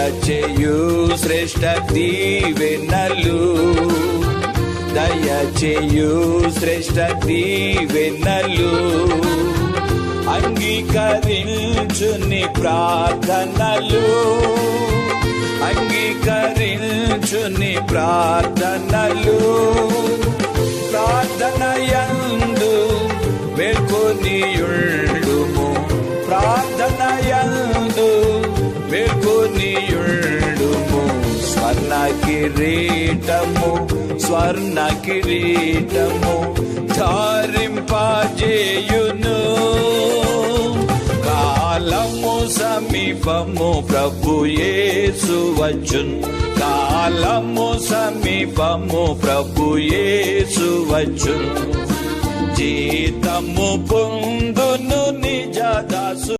దయచేయు శ్రేష్ఠ దీవెనలు, దయచేయు శ్రేష్ఠ దీవెనలు, అంగీకరించుని ప్రార్థనలు, అంగీకరించుని ప్రార్థనలు, ప్రార్థనయందు మేల్కొనియుండుము, ప్రార్థనయందు మేల్కొనియుండుము. స్వర్ణ కిరీటము, స్వర్ణ కిరీటము ధారింపజేయును. కాలము సమీపము ప్రభు యేసు వచ్చును, కాలము సమీపము ప్రభు యేసు వచ్చును. జీతము పొందును నిజ దాసు.